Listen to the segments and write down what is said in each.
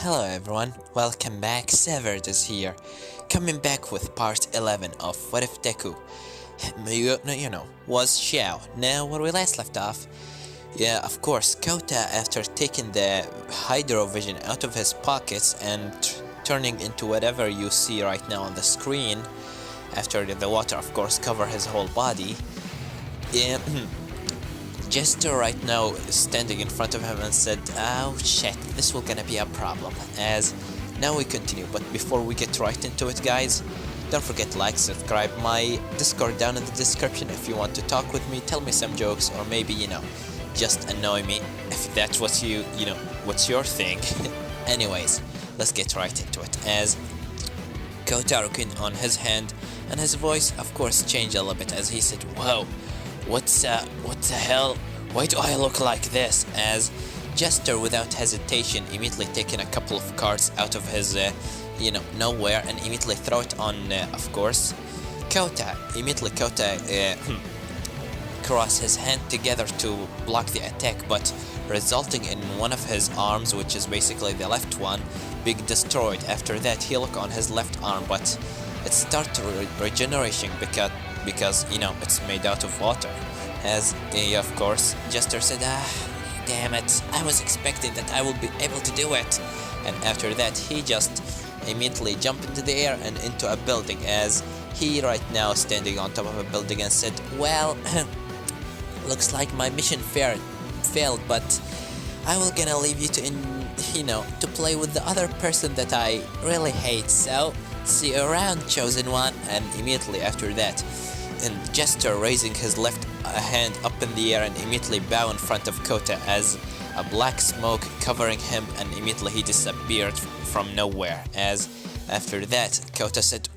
Hello everyone, welcome back. Severed is here, coming back with part 11 of What If Deku, was Xiao. Now, where we last left off, of course, Kota, after taking the Hydro Vision out of his pockets and turning into whatever you see right now on the screen, after the water, of course, cover his whole body, Jester right now is standing in front of him and said, "Oh shit, this will gonna be a problem." As now we continue, but before we get right into it, guys, don't forget to like, subscribe, my Discord down in the description if you want to talk with me, tell me some jokes, or maybe, just annoy me if that's what what's your thing. Anyways, let's get right into it. As Kota looking on his hand, and his voice, of course, changed a little bit as he said, "Whoa. What the hell? Why do I look like this?" As Jester, without hesitation, immediately taking a couple of cards out of his, nowhere, and immediately throw it on, of course, Kota. Immediately, Kota cross his hand together to block the attack, but resulting in one of his arms, which is basically the left one, being destroyed. After that, he look on his left arm, but it started regeneration because it's made out of water. As of course, Jester said, damn it, I was expecting that I will be able to do it." And after that, he just immediately jumped into the air and into a building, as he right now standing on top of a building and said, "Well, looks like my mission failed, but I will gonna leave you to play with the other person that I really hate, so see you around, chosen one." And immediately after that, and Jester raising his left hand up in the air and immediately bow in front of Kota, as a black smoke covering him, and immediately he disappeared from nowhere. As after that, Kota said,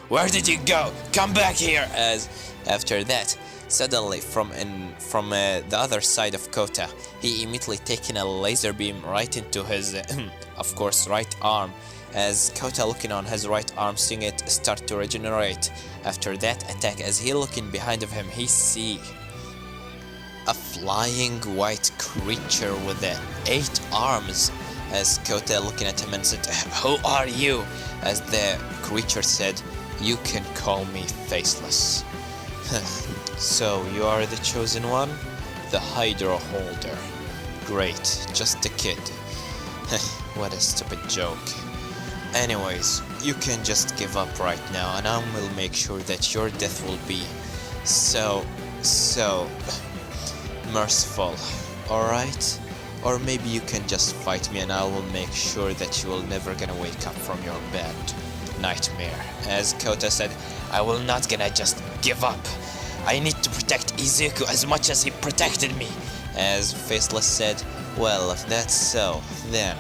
where did you go? Come back here!" As after that, suddenly from the other side of Kota, he immediately taken a laser beam right into his, of course, right arm. As Kota looking on his right arm, seeing it start to regenerate. After that attack, as he looking behind of him, he see a flying white creature with 8 arms. As Kota looking at him and said, "Who are you?" As the creature said, "You can call me Faceless." "So you are the chosen one? The Hydro Holder. Great, just a kid." What a stupid joke. Anyways, you can just give up right now, and I will make sure that your death will be so merciful, alright? Or maybe you can just fight me and I will make sure that you will never gonna wake up from your bad nightmare. As Kota said, "I will not gonna just give up. I need to protect Izuku as much as he protected me." As Faceless said, "Well, if that's so, then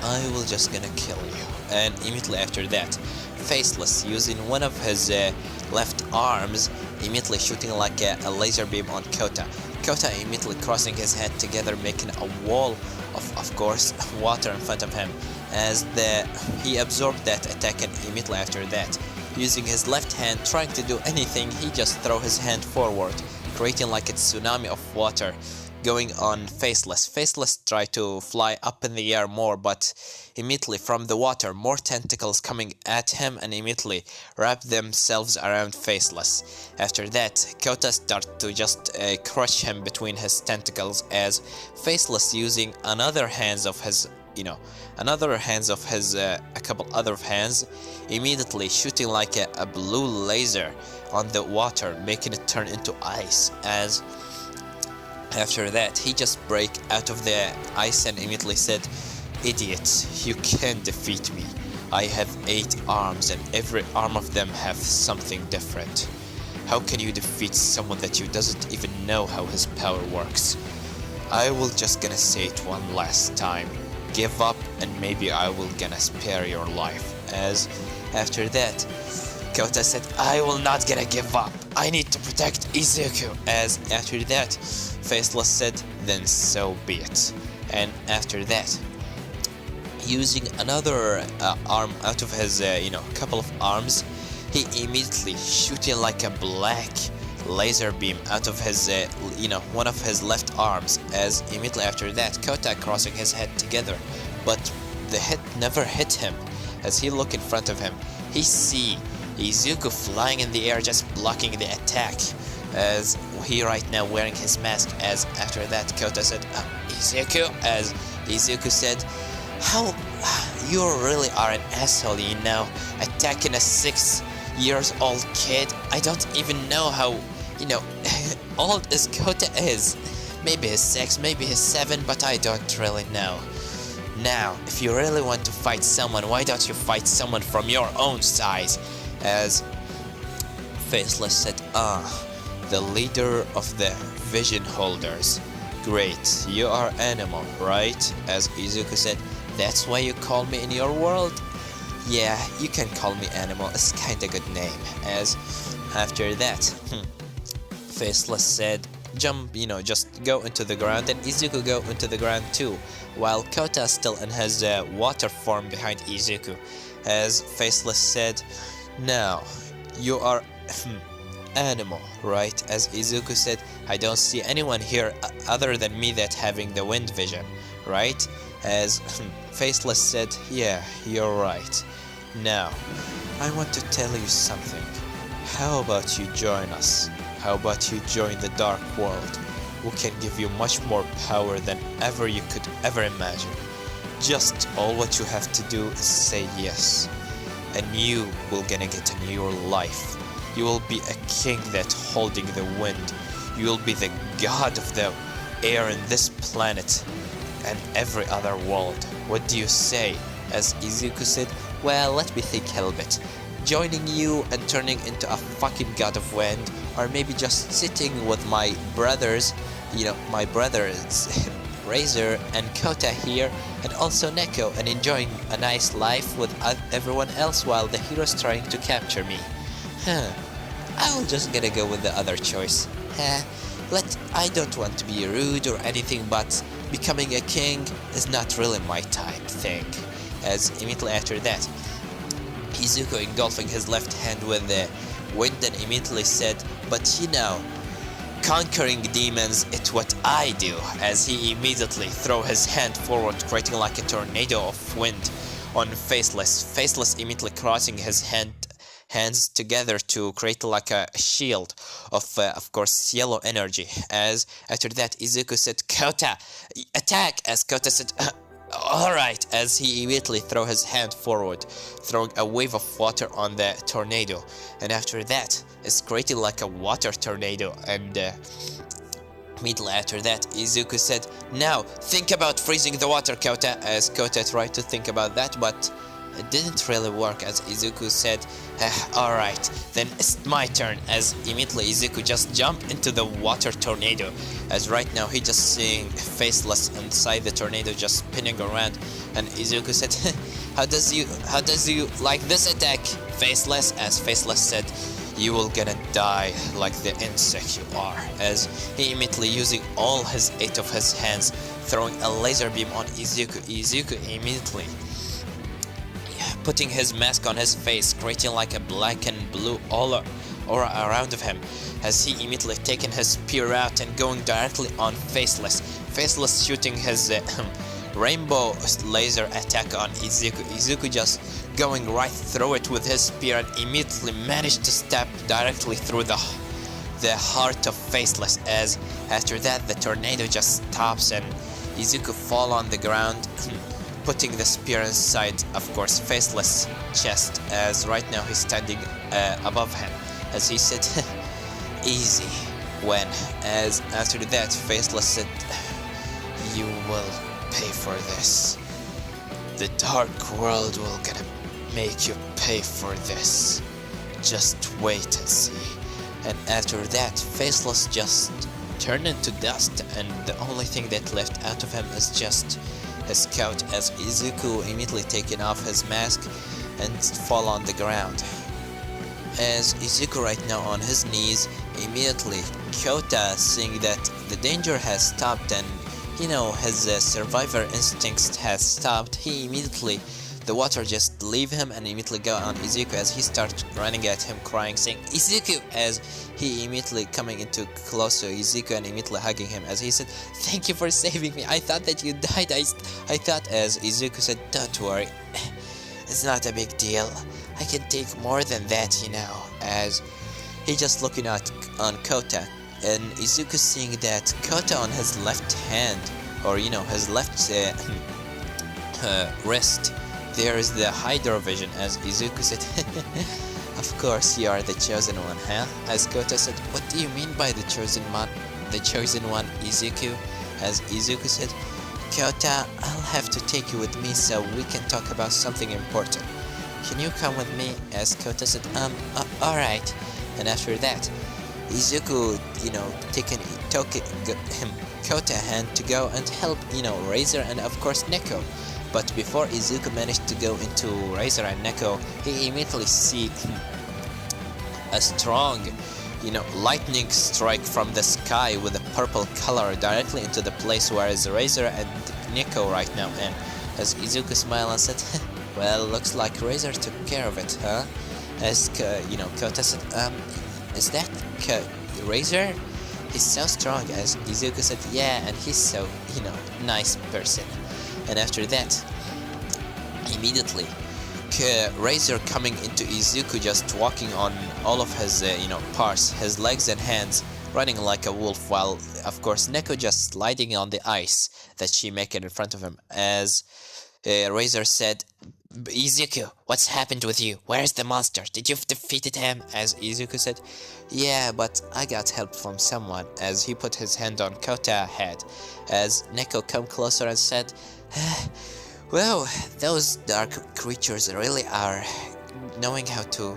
I will just gonna kill you." And immediately after that, Faceless, using one of his left arms, immediately shooting like a laser beam on Kota. Kota immediately crossing his head together, making a wall of course, water in front of him. As he absorbed that attack, and immediately after that, using his left hand, trying to do anything, he just throw his hand forward, creating like a tsunami of water going on Faceless. Faceless tried to fly up in the air more, but immediately from the water, more tentacles coming at him and immediately wrap themselves around Faceless. After that, Kota started to just crush him between his tentacles, as Faceless using another hands of his, a couple other hands, immediately shooting like a blue laser on the water, making it turn into ice. As after that, he just break out of the ice and immediately said, "Idiots, you can't defeat me. I have 8 arms and every arm of them have something different. How can you defeat someone that you doesn't even know how his power works? I will just gonna say it one last time. Give up and maybe I will gonna spare your life." As after that, Kota said, "I will not gonna give up. I need to protect Izuku." As after that, Faceless said, "Then so be it." And after that, using another arm out of his, couple of arms, he immediately shooting like a black laser beam out of his, one of his left arms. As immediately after that, Kota crossing his head together, but the hit never hit him. As he look in front of him, he see Izuku flying in the air, just blocking the attack. As he right now wearing his mask. As after that, Kota said, Izuku. As Izuku said, how you really are an asshole, attacking a 6-year-old kid. I don't even know how, old as Kota is. Maybe he's 6, maybe he's 7, but I don't really know. Now, if you really want to fight someone, why don't you fight someone from your own size? As Faceless said, the leader of the vision holders. Great, you are animal, right? As Izuku said, that's why you call me in your world? Yeah, you can call me animal, it's kinda good name. As after that, Faceless said, jump, just go into the ground, and Izuku go into the ground too, while Kota is still in his water form behind Izuku. As Faceless said, now, you are animal, right? As Izuku said, I don't see anyone here other than me that having the wind vision, right? As Faceless said, yeah, you're right. Now, I want to tell you something. How about you join us? How about you join the Dark World? We can give you much more power than ever you could ever imagine. Just all what you have to do is say yes. And you will gonna get a new life. You will be a king that holding the wind. You will be the god of the air in this planet and every other world. What do you say? As Izuku said, well, let me think a little bit. Joining you and turning into a fucking god of wind, or maybe just sitting with my brothers, my brothers Razor and Kota here, and also Neko, and enjoying a nice life with everyone else while the hero's trying to capture me. I'm just gonna go with the other choice. I don't want to be rude or anything, but becoming a king is not really my type thing. As immediately after that, Izuku engulfing his left hand with the wind and immediately said, but conquering demons, it's what I do. As he immediately throw his hand forward, creating like a tornado of wind on Faceless. Faceless immediately crossing his hands together to create like a shield of course, yellow energy. As after that, Izuku said, Kota, attack! As Kota said, alright, as he immediately throw his hand forward, throwing a wave of water on the tornado. And after that, it's created like a water tornado. And immediately after that, Izuku said, now, think about freezing the water, Kota. As Kota tried to think about that, but it didn't really work. As Izuku said, alright, then it's my turn. As immediately Izuku just jumped into the water tornado. As right now he just seeing Faceless inside the tornado just spinning around. And Izuku said, how does you like this attack, Faceless? As Faceless said, you will gonna die like the insect you are. As he immediately using all 8 of his hands, throwing a laser beam on Izuku. Izuku immediately putting his mask on his face, creating like a black and blue aura around of him, as he immediately taken his spear out and going directly on Faceless. Faceless shooting his rainbow laser attack on Izuku. Izuku just going right through it with his spear and immediately managed to stab directly through the heart of Faceless. As after that, the tornado just stops and Izuku fall on the ground, putting the spear inside, of course, Faceless chest. As right now he's standing above him. As he said, easy when. As after that, Faceless said, you will pay for this. The Dark World will gonna make you pay for this. Just wait and see. And after that, Faceless just turned into dust, and the only thing that left out of him is just his coat. As Izuku immediately taking off his mask and fall on the ground. As Izuku right now on his knees, immediately Kota, seeing that the danger has stopped and his survivor instincts has stopped, he immediately the water just leave him and immediately go on Izuku as he starts running at him crying saying Izuku, as he immediately coming into close to Izuku and immediately hugging him as he said, thank you for saving me, I thought that you died. I thought, as Izuku said, don't worry, it's not a big deal, I can take more than that, you know, as he just looking at on Kota, and Izuku seeing that Kota on his left hand, or you know, his left wrist, there is the Hydro Vision, as Izuku said, of course you are the chosen one, huh? As Kota said, what do you mean by the chosen one, Izuku? As Izuku said, Kota, I'll have to take you with me so we can talk about something important. Can you come with me? As Kota said, alright. And after that, Izuku, you know, taking Kota hand to go and help, you know, Razor and of course Neko. But before Izuku managed to go into Razor and Neko, he immediately see a strong, you know, lightning strike from the sky with a purple color directly into the place where is Razor and Neko right now. And as Izuku smiled and said, well, looks like Razor took care of it, huh? As you know, Kota said, is that Razor? He's so strong. As Izuku said, yeah, and he's so, you know, nice person. And after that, immediately, Razor coming into Izuku, just walking on all of his, you know, parts, his legs and hands, running like a wolf, while, of course, Neko just sliding on the ice that she make it in front of him. As Razor said, Izuku, what's happened with you? Where's the monster? Did you defeated him? As Izuku said, yeah, but I got help from someone, as he put his hand on Kota's head. As Neko come closer and said, well, those dark creatures really are knowing how to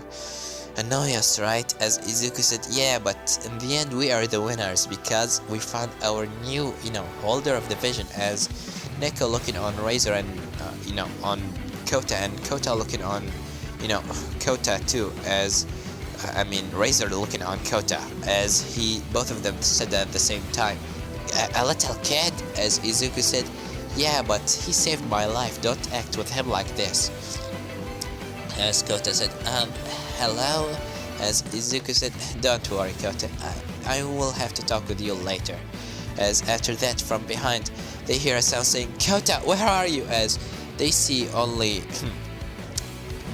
annoy us, right? As Izuku said, yeah, but in the end we are the winners because we found our new, you know, holder of the vision. As Neko looking on Razor and, you know, on Kota, and Kota looking on, you know, Kota too, as I mean Razor looking on Kota, as both of them said at the same time, a little kid. As Izuku said, yeah, but he saved my life, don't act with him like this. As Kota said, hello? As Izuku said, don't worry Kota, I will have to talk with you later. As after that, from behind, they hear a sound saying, Kota, where are you? As they see only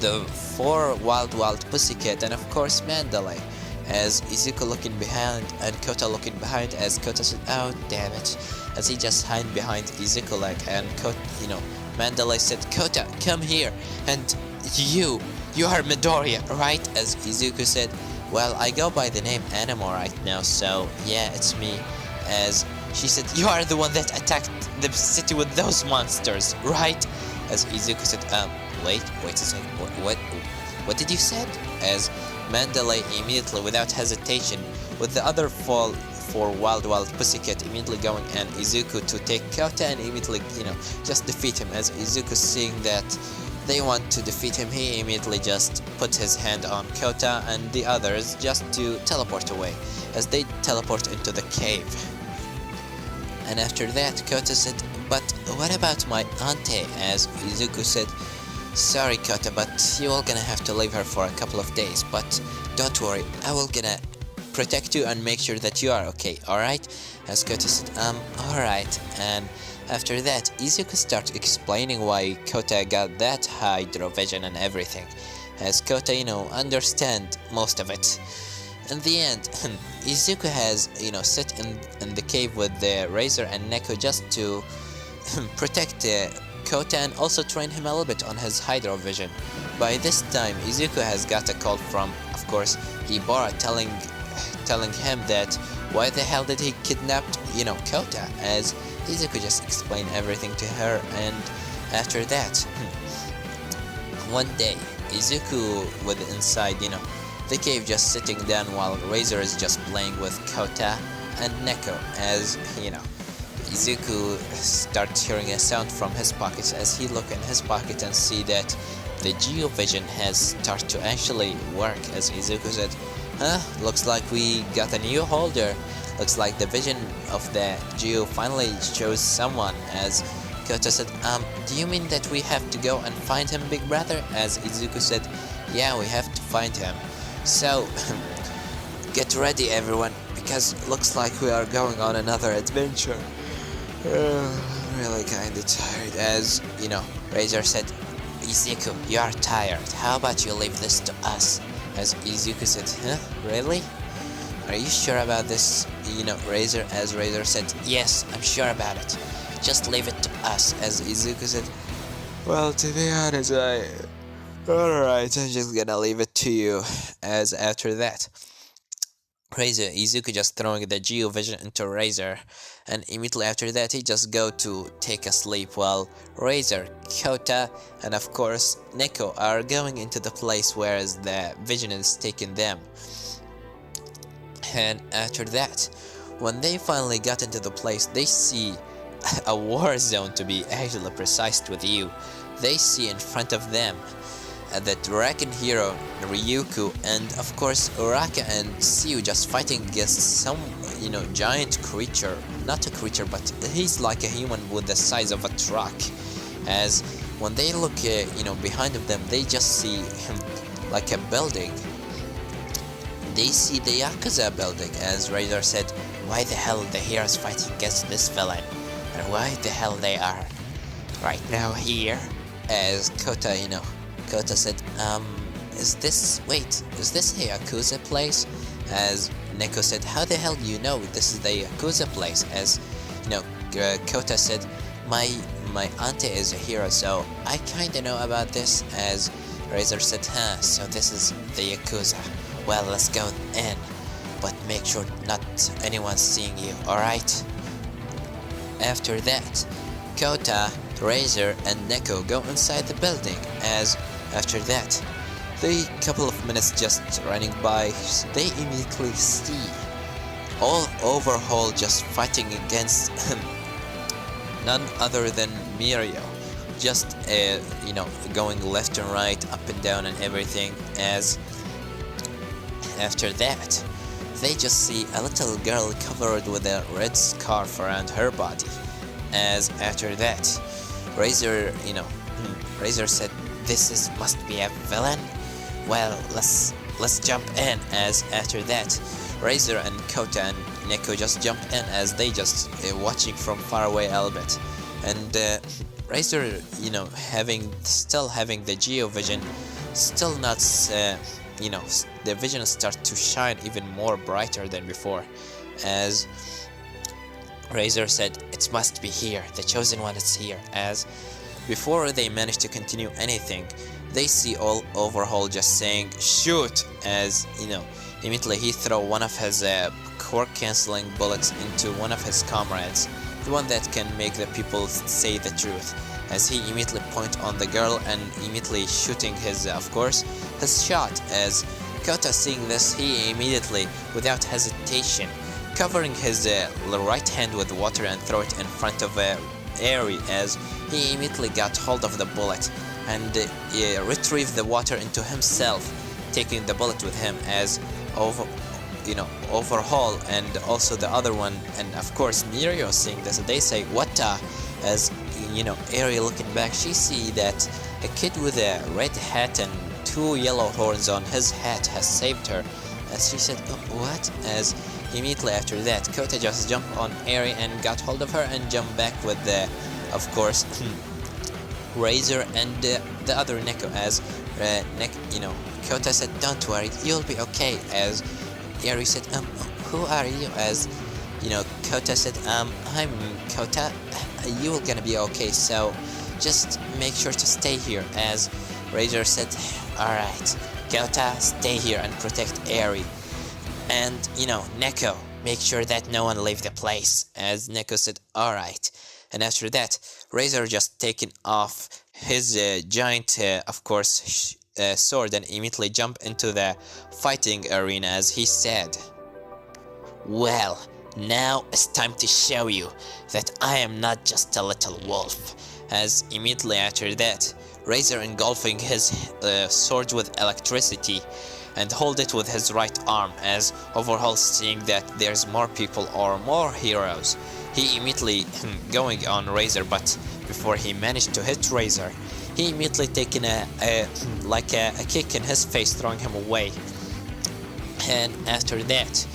the 4 wild pussycat and of course Mandalay. As Izuku looking behind and Kota looking behind, as Kota said, oh damn it, as he just hid behind Izuku leg, and Kota, you know, Mandalay said, Kota, come here, and you are Midoriya, right? As Izuku said, well, I go by the name Animo right now, so yeah, it's me. As she said, you are the one that attacked the city with those monsters, right? As Izuku said, wait a second, what did you say? As Mandalay immediately, without hesitation, with the other 4 wild pussycat immediately going and Izuku to take Kota and immediately, you know, just defeat him. As Izuku seeing that they want to defeat him, he immediately just put his hand on Kota and the others just to teleport away, as they teleport into the cave. And after that, Kota said, but what about my auntie? As Izuku said, sorry Kota, but you all gonna have to leave her for a couple of days, but don't worry, I will gonna protect you and make sure that you are okay, alright? As Kota said, alright. And after that, Izuku starts explaining why Kota got that Hydro Vision and everything, as Kota, you know, understand most of it. In the end, Izuku has, you know, sit in the cave with the Razor and Neko just to protect Kota and also train him a little bit on his Hydro Vision. By this time, Izuku has got a call from, of course, Ibara telling him that why the hell did he kidnap, you know, Kota, as Izuku just explained everything to her. And after that, one day, Izuku was inside, you know, the cave, just sitting down while Razor is just playing with Kota and Neko, as, you know, Izuku starts hearing a sound from his pockets, as he look in his pocket and see that the Geo Vision has started to actually work. As Izuku said, looks like we got a new holder. Looks like the vision of the Geo finally chose someone. As Kota said, do you mean that we have to go and find him, big brother? As Izuku said, yeah, we have to find him. So, get ready everyone, because looks like we are going on another adventure. Really kinda tired, as, Razor said, Izuku, you are tired. How about you leave this to us? As Izuku said, huh? Really? Are you sure about this, Razor? As Razor said, yes, I'm sure about it. Just leave it to us. As Izuku said, well, to be honest, alright, I'm just gonna leave it to you. As after that, Izuku just throwing the Geo Vision into Razor, and immediately after that he just go to take a sleep while Razor, Kota, and of course Neko are going into the place where the vision is taking them. And after that, when they finally got into the place, they see a war zone, to be actually precise with you. They see in front of them the dragon hero Ryuku, and of course Uraka and Siu just fighting against some giant creature. Not a creature, but he's like a human with the size of a truck. As when they look behind of them, they just see him like a building. They see the Yakuza building. As Razor said, why the hell the heroes fighting against this villain, and why the hell they are right now here? As Kota said, is this a Yakuza place? As Neko said, how the hell do you know this is the Yakuza place? As Kota said, my auntie is a hero, so I kinda know about this. As Razor said, so this is the Yakuza. Well, let's go in, but make sure not anyone's seeing you, alright? After that, Kota, Razor, and Neko go inside the building. As after that, the couple of minutes just running by, they immediately see all Overhaul just fighting against none other than Mirio, just going left and right, up and down and everything. As after that, they just see a little girl covered with a red scarf around her body. As after that, Razor said, this must be a villain. Well, let's jump in. As after that, Razor and Kota and Neko just jump in, as they just watching from far away a little bit. And Razor, still having the Geo Vision, still not, the vision start to shine even more brighter than before. As Razor said, it must be here, the chosen one is here. As before they manage to continue anything, they see all Overhaul just saying, shoot! As, immediately he throw one of his core cancelling bullets into one of his comrades, the one that can make the people say the truth. As he immediately point on the girl and immediately shooting his shot. As Kota seeing this, he immediately, without hesitation, covering his right hand with water and throw it in front of Eri, as he immediately got hold of the bullet and retrieved the water into himself, taking the bullet with him. As Overhaul and also the other one, and of course Mirio seeing this, they say, what as Eri looking back, she see that a kid with a red hat and 2 yellow horns on his hat has saved her. As she said, what? As immediately after that, Kota just jumped on Eri and got hold of her and jumped back with the, of course, Razor and the other Neko. As Kota said, don't worry, you'll be okay. As Eri said, who are you? As Kota said, I'm Kota, you will gonna be okay, so just make sure to stay here. As Razor said, alright, Kota, stay here and protect Eri. And, Neko, make sure that no one leave the place. As Neko said, alright. And after that, Razor just taken off his giant, sword and immediately jump into the fighting arena. As he said, well, now it's time to show you that I am not just a little wolf. As immediately after that, Razor engulfing his sword with electricity and hold it with his right arm. As Overhaul seeing that there's more people or more heroes, he immediately going on Razor, but before he managed to hit Razor. He immediately taken a kick in his face, throwing him away. And after that,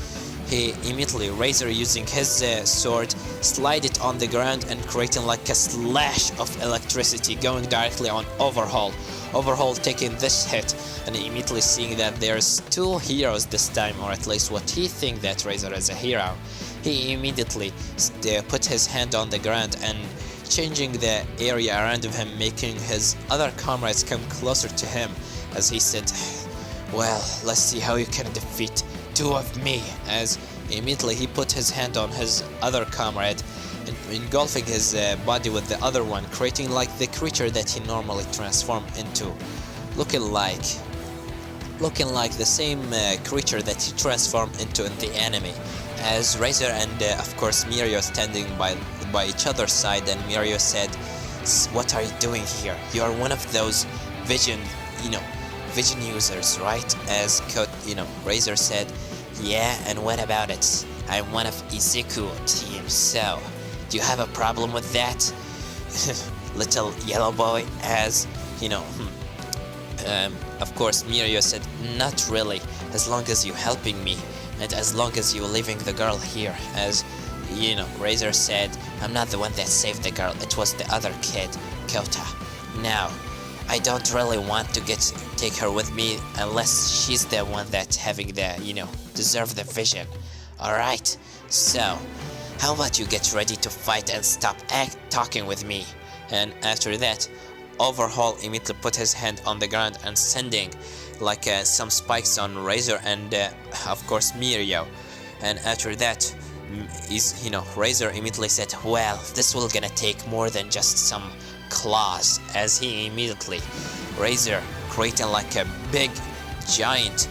he immediately, Razor using his sword, slide it on the ground and creating like a slash of electricity going directly on Overhaul. Overhaul taking this hit and immediately seeing that there's two heroes this time, or at least what he think that Razor is a hero. He immediately put his hand on the ground and changing the area around him, making his other comrades come closer to him, as he said, well, let's see how you can defeat two of me, as immediately he put his hand on his other comrade and engulfing his body with the other one, creating like the creature that he normally transformed into, looking like the same creature that he transformed into in the anime. As Razor and of course Mirio standing by each other's side, and Mirio said, what are you doing here? You are one of those vision users, right? As Razor said, yeah, and what about it? I'm one of Izuku team, so do you have a problem with that? Little yellow boy, as of course Mirio said, not really, as long as you helping me and as long as you leaving the girl here. As Razor said, I'm not the one that saved the girl, it was the other kid, Kota. Now I don't really want to take her with me unless she's the one that's having the, deserve the vision. Alright, so how about you get ready to fight and stop talking with me? And after that, Overhaul immediately put his hand on the ground and sending like some spikes on Razor and of course Mirio. And after that, Razor immediately said, well, this will gonna take more than just some claws, as he immediately, Razor creating like a big giant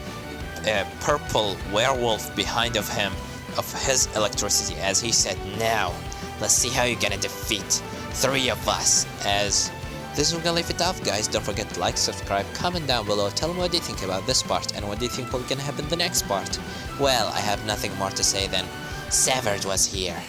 purple werewolf behind of him, of his electricity, as he said, now let's see how you're gonna defeat three of us. As this is gonna leave it off, guys. Don't forget to like, subscribe, comment down below, tell me what do you think about this part and what do you think will gonna happen in the next part. Well, I have nothing more to say than Savage was here.